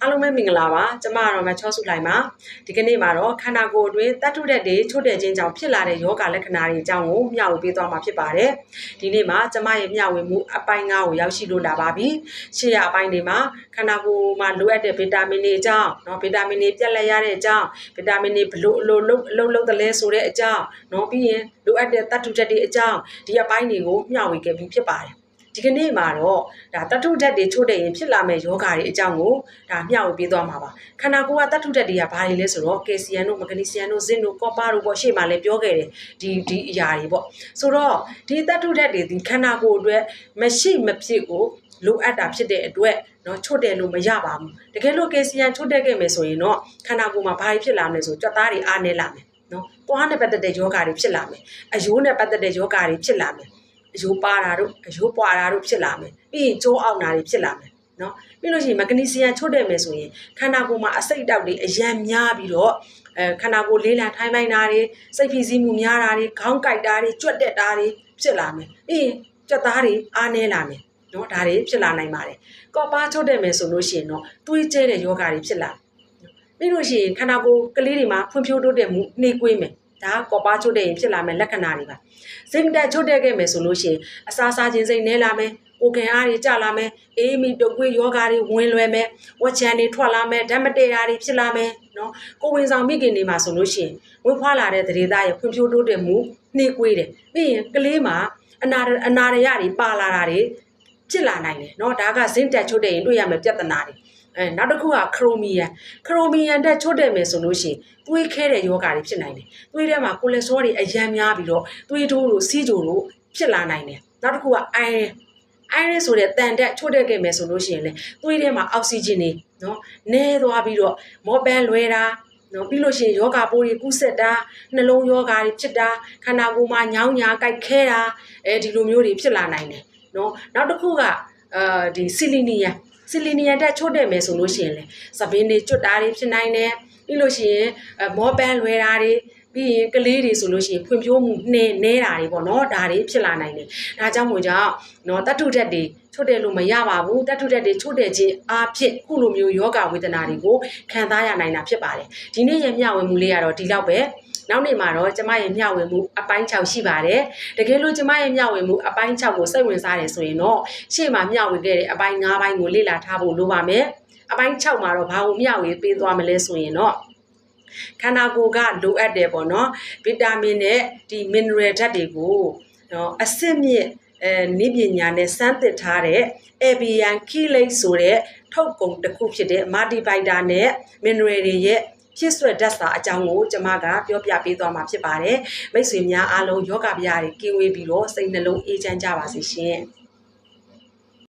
အားလုံးပဲမင်္ဂလာပါကျမကတော့မချောစုလိုက်ပါဒီကနေ့မှာတော့ခန္ဓာကိုယ်အတွင်းတတ်ထုတဲ့တွေချို့တဲ့ခြင်းကြောင့်ဖြစ်လာတဲ့ယောဂလက္ခဏာတွေအကြောင်းကိုမျှဝေပေးသွားမှာဖြစ်ပါတယ်ဒီနေ့မှာကျမရဲ့မျှဝေမှုအပိုင်း9ကိုရောက်ရှိလို့လာပါပြီရှေ့ရအပိုင်းတွေမှာခန္ဓာကိုယ်မှာလိုအပ်တဲ့ဗီတာမင်တွေအကြောင်းเนาะဗီတာမင်တွေပြတ်လက်ရတဲ့အကြောင်းဗီတာမင်တွေဘလို့အလုပ်တလဲဆိုတဲ့အကြောင်းเนาะပြီးရင်လိုအပ်တဲ့တတ်ထုတဲ့တွေအကြောင်းဒီအပိုင်းတွေကိုမျှဝေခဲ့ပြီးဖြစ်ပါတယ်ဒီကနေ့မှာတော့ဒါတတ်ထုဓာတ်တွေချို့တဲ့ရင်ဖြစ်လာမဲ့ယောဂတွေအကြောင်းကိုဒါမျှဝေပေးသွားမှာပါခန္ဓာကိုယ်ကတတ်ထုဓာတ်တွေကဘာတွေလဲဆိုတော့ကယ်လ်ဆီယမ်တို့မဂနီဆီယမ်တို့ဇင့်တို့ကောပါတို့ပေါ့ရှေ့မှာလည်းပြောခဲ့တယ်ဒီအရာတွေပေါ့ဆိုတော့ဒီတတ်ထုဓာတ်တွေဒီခန္ဓာကိုယ်အတွက်မရှိမဖြစ်ကိုလိုအပ်တာဖြစ်တဲ့အတွက်เนาะချို့တယ်လို့မရပါဘူးတကယ်လို့ကယ်လ်ဆီယမ်ချို့တဲ့ခဲ့မယ်ဆိုရင်တော့ခန္ဓာကိုယ်မှာဘာတွေဖြစ်လာမလဲဆိုကြွက်သားတွေအားနေလာမယ်เนาะသွားနဲ့ပတ်သက်တဲ့ယောဂတွေဖြစ်လာမယ်အယိုးနဲ့ပတ်သက်တဲ့ယောဂတွေဖြစ်လာမယ်အယိုးပါတာတို့အယိုးပွာတာတို့ဖြစ်လာမယ်ပြီးရင်ကျိုးအောင်တာတွေဖြစ်လာမယ်เนาะပြီးလို့ရှိရင်မဂနီဆီယမ်ချို့တဲ့မယ်ဆိုရင်ခန္ဓာကိုယ်မှာအဆိပ်တောက်တွေအယံများပြီးတော့ခန္ဓာကိုယ်လေးလံထိုင်းပိုင်းတာတွေစိတ်ဖိစီးမှုများတာတွေခေါင်းကိုက်တာတွေကြွက်တက်တာတွေဖြစ်လာမယ်ပြီးရင်ကြွက်သားတွေအားနေလာမယ်เนาะဒါတွေဖြစ်လာနိုင်ပါတယ်ကော်ပါချို့တဲ့မယ်ဆိုလို့ရှိရင်တော့တွေးကျဲတဲ့ယောဂတွေဖြစ်လာပြီးလို့ရှိရင်ခန္ဓာကိုယ်ကလေးတွေမှာဖွံ့ဖြိုးတိုးတက်မှုနှေးကွေးမယ်ဒါကော်ပါချို့တဲ့ရင်ဖြစ်လာမယ်လက္ခဏာတွေပါစိတ်တက်ချို့တဲ့ခဲ့မယ်ဆိုလို့ရှိရင်အစာစားခြင်းစိတ်နဲလာမယ်ကိုယ်ခံအားတွေကျလာမယ်အေးမိတုပ်ကွေးယောဂါတွေဝင်လွယ်မယ်ဝက်ချန်တွေထွက်လာမယ်ဓာတ်မတည့်တာတွေဖြစ်လာမယ်နော်ကိုယ်ဝင်ဆောင်မိခင်တွေမှာဆိုလို့ရှိရင်ဝင်ဖွာလာတဲ့ဒေသရဲ့ဖွံ့ဖြိုးတိုးတက်မှုနှေးကွေးတယ်ပြီးရင်ကလေးမှာအနာရရတွေပါလာတာတွေဖြစ်လာနိုင်တယ်နော်ဒါကစိတ်တက်ချို့တဲ့ရင်တွေ့ရမယ်ပြဿနာတွေနောက်တစ်ခုကခရိုမီယန်တက်ချို့တဲ့မယ်ဆိုလို့ရှိရင်သွေးခဲတဲ့ယောဂါတွေဖြစ်နိုင်တယ်သွေးထဲမှာကိုလက်စထရောတွေအယံများပြီးတော့သွေးတိုးတို့စီးကြိုတို့ဖြစ်လာနိုင်တယ်နောက်တစ်ခုကအိုင်ရဆိုတဲ့တန်တက်ချို့တဲ့ခဲ့မယ်ဆိုလို့ရှိရင်လေသွေးထဲမှာအောက်ဆီဂျင်တွေနော်နည်းသွားပြီးတော့မောပန်းလွယ်တာနော်ပြီးလို့ရှိရင်ယောဂပိုးတွေကူးဆက်တာနှလုံးယောဂါတွေဖြစ်တာခန္ဓာကိုယ်မှာညောင်းညာကြိုက်ခဲတာဒီလိုမျိုးတွေဖြစ်လာနိုင်တယ်နော်နောက်တစ်ခုကဒီဆီလီနီယမ်တက်ချို့တဲ့မယ်ဆိုလို့ရှိရင်လေသပင်းတွေကျွတ်တာတွေဖြစ်နိုင်တယ်ပြီးလို့ရှိရင်မောပန်းလွယ်တာတွေပြီးရင်ကလေးတွေဆိုလို့ရှိရင်ဖွံ့ဖြိုးမှုနဲတာတွေပေါ့နော်ဒါတွေဖြစ်လာနိုင်တယ်ဒါကြောင့်မို့ကြောင့်နော်တတ်ထုဓာတ်တွေချို့တယ်လို့မရပါဘူးတတ်ထုဓာတ်တွေချို့တယ်ခြင်းအားဖြင့်ခုလိုမျိုးယောဂဝေဒနာတွေကိုခံစားရနိုင်တာဖြစ်ပါတယ်ဒီနေ့ရမျှဝေမှုလေးကတော့ဒီလောက်ပဲနောက်နေ့မှာတော့ကျမရဲ့မျှဝေမှုအပိုင်း6ရှိပါတယ်တကယ်လို့ကျမရဲ့မျှဝေမှုအပိုင်း6ကိုစိတ်ဝင်စားတယ်ဆိုရင်တော့ရှေ့မှာမျှဝေခဲ့တဲ့အပိုင်း9ပိုင်းကိုလေ့လာထားဖို့လိုပါမယ်အပိုင်း6မှာတော့ဘာကိုမျှဝေပေးသွားမလဲဆိုရင်တော့ခန္ဓာကိုယ်ကလိုအပ်တယ်ပေါ့နော်ဗီတာမင်နဲ့ဒီ mineral ဓာတ်တွေကိုနော်အစစ်မြစ်နိပညာနဲ့စမ်းသစ်ထားတဲ့ ABN Chelate ဆိုတဲ့ထုတ်ကုန်တစ်ခုဖြစ်တဲ့ multivita နဲ့ mineral တွေရဲ့ဖြစ်ဆွဲဓာတ်စာအကြောင်းကိုကျွန်မကပြောပြပေးသွားမှာဖြစ်ပါတယ်မိတ်ဆွေများအားလုံးယောဂဗျာတွေကင်းဝေးပြီးတော့စိတ်နှလုံးအေးချမ်းကြပါစေရှင်